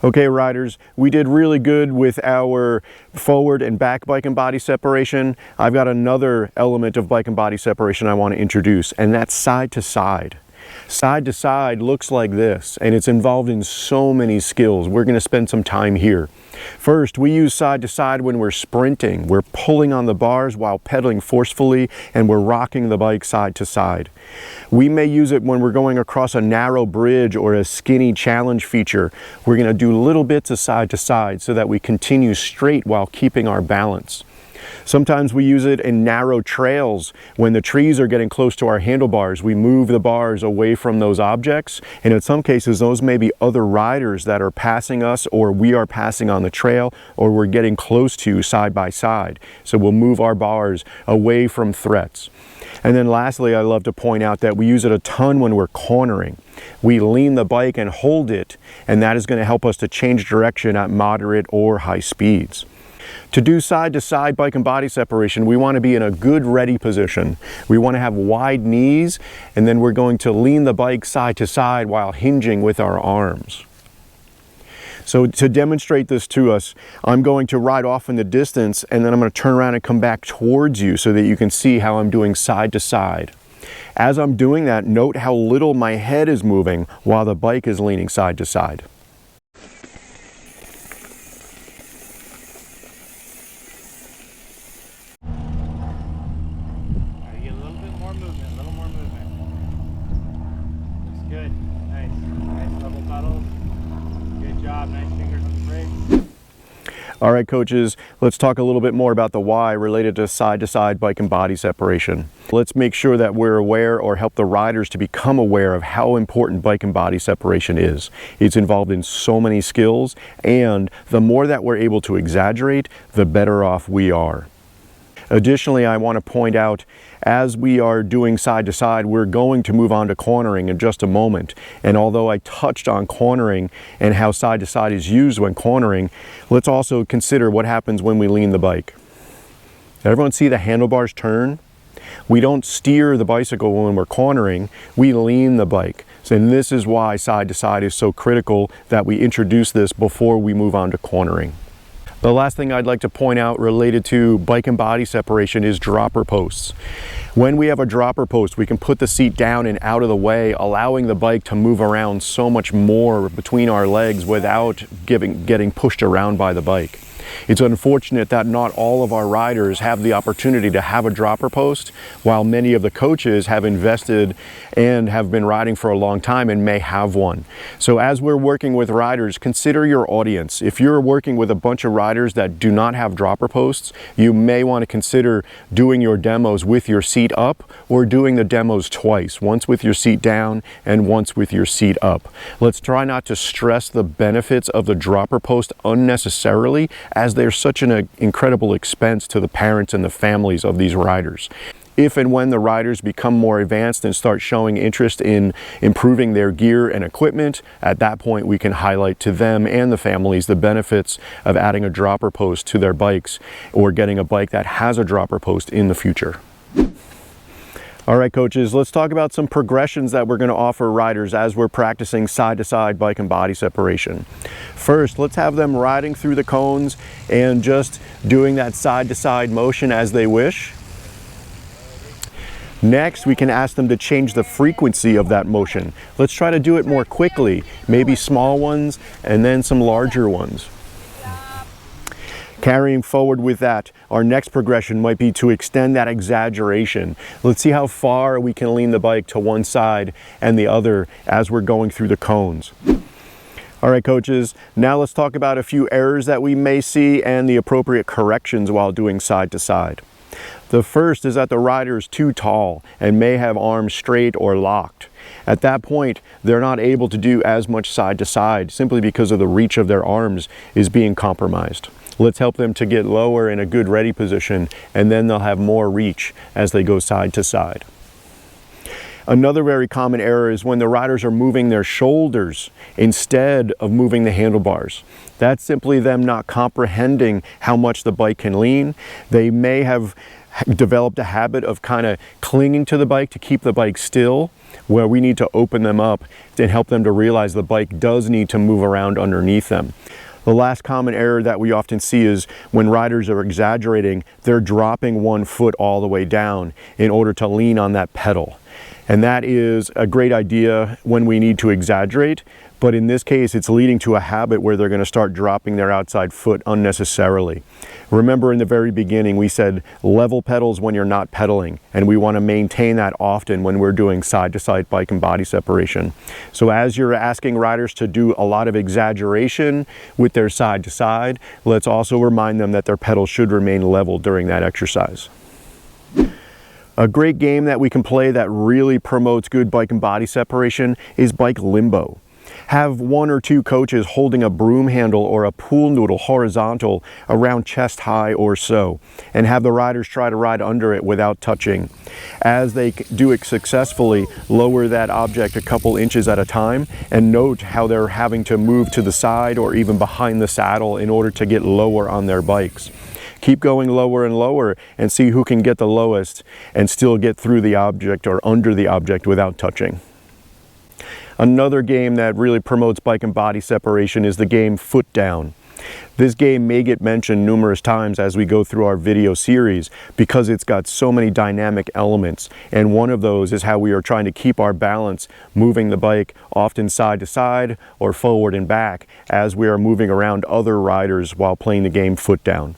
Okay, riders, we did really good with our forward and back bike and body separation. I've got another element of bike and body separation I want to introduce, and that's side to side. Side to side looks like this, and it's involved in so many skills. We're going to spend some time here. First, we use side to side when we're sprinting. We're pulling on the bars while pedaling forcefully, and we're rocking the bike side to side. We may use it when we're going across a narrow bridge or a skinny challenge feature. We're going to do little bits of side to side so that we continue straight while keeping our balance. Sometimes we use it in narrow trails. When the trees are getting close to our handlebars, we move the bars away from those objects. And in some cases, those may be other riders that are passing us, or we are passing on the trail, or we're getting close to side by side. So we'll move our bars away from threats. And then lastly, I love to point out that we use it a ton when we're cornering. We lean the bike and hold it, and that is going to help us to change direction at moderate or high speeds. To do side-to-side bike and body separation, we want to be in a good ready position. We want to have wide knees, and then we're going to lean the bike side to side while hinging with our arms. So to demonstrate this to us, I'm going to ride off in the distance, and then I'm going to turn around and come back towards you so that you can see how I'm doing side to side. As I'm doing that, note how little my head is moving while the bike is leaning side to side. All right, coaches, let's talk a little bit more about the why related to side bike and body separation. Let's make sure that we're aware, or help the riders to become aware of, how important bike and body separation is. It's involved in so many skills, and the more that we're able to exaggerate, the better off we are. Additionally, I want to point out, as we are doing side to side, we're going to move on to cornering in just a moment. And although I touched on cornering and how side to side is used when cornering, let's also consider what happens when we lean the bike. Everyone see the handlebars turn? We don't steer the bicycle when we're cornering, we lean the bike. And this is why side to side is so critical, that we introduce this before we move on to cornering. The last thing I'd like to point out related to bike and body separation is dropper posts. When we have a dropper post, we can put the seat down and out of the way, allowing the bike to move around so much more between our legs without getting pushed around by the bike. It's unfortunate that not all of our riders have the opportunity to have a dropper post, while many of the coaches have invested and have been riding for a long time and may have one. So as we're working with riders, consider your audience. If you're working with a bunch of riders that do not have dropper posts, you may want to consider doing your demos with your seat up, or doing the demos twice, once with your seat down and once with your seat up. Let's try not to stress the benefits of the dropper post unnecessarily, as they're such an incredible expense to the parents and the families of these riders. If and when the riders become more advanced and start showing interest in improving their gear and equipment, at that point we can highlight to them and the families the benefits of adding a dropper post to their bikes, or getting a bike that has a dropper post in the future. All right, coaches, let's talk about some progressions that we're going to offer riders as we're practicing side-to-side bike and body separation. First, let's have them riding through the cones and just doing that side-to-side motion as they wish. Next, we can ask them to change the frequency of that motion. Let's try to do it more quickly, maybe small ones and then some larger ones. Carrying forward with that, our next progression might be to extend that exaggeration. Let's see how far we can lean the bike to one side and the other as we're going through the cones. All right, coaches, now let's talk about a few errors that we may see and the appropriate corrections while doing side to side. The first is that the rider is too tall and may have arms straight or locked. At that point, they're not able to do as much side to side, simply because of the reach of their arms is being compromised. Let's help them to get lower in a good ready position, and then they'll have more reach as they go side to side. Another very common error is when the riders are moving their shoulders instead of moving the handlebars. That's simply them not comprehending how much the bike can lean. They may have developed a habit of kind of clinging to the bike to keep the bike still, where we need to open them up and help them to realize the bike does need to move around underneath them. The last common error that we often see is when riders are exaggerating, they're dropping one foot all the way down in order to lean on that pedal. And that is a great idea when we need to exaggerate, but in this case, it's leading to a habit where they're going to start dropping their outside foot unnecessarily. Remember in the very beginning, we said level pedals when you're not pedaling, and we want to maintain that often when we're doing side-to-side bike and body separation. So as you're asking riders to do a lot of exaggeration with their side-to-side, let's also remind them that their pedals should remain level during that exercise. A great game that we can play that really promotes good bike and body separation is bike limbo. Have one or two coaches holding a broom handle or a pool noodle horizontal around chest high or so, and have the riders try to ride under it without touching. As they do it successfully, lower that object a couple inches at a time, and note how they're having to move to the side or even behind the saddle in order to get lower on their bikes. Keep going lower and lower and see who can get the lowest and still get through the object or under the object without touching. Another game that really promotes bike and body separation is the game Foot Down. This game may get mentioned numerous times as we go through our video series because it's got so many dynamic elements, and one of those is how we are trying to keep our balance moving the bike often side to side or forward and back as we are moving around other riders while playing the game Foot Down.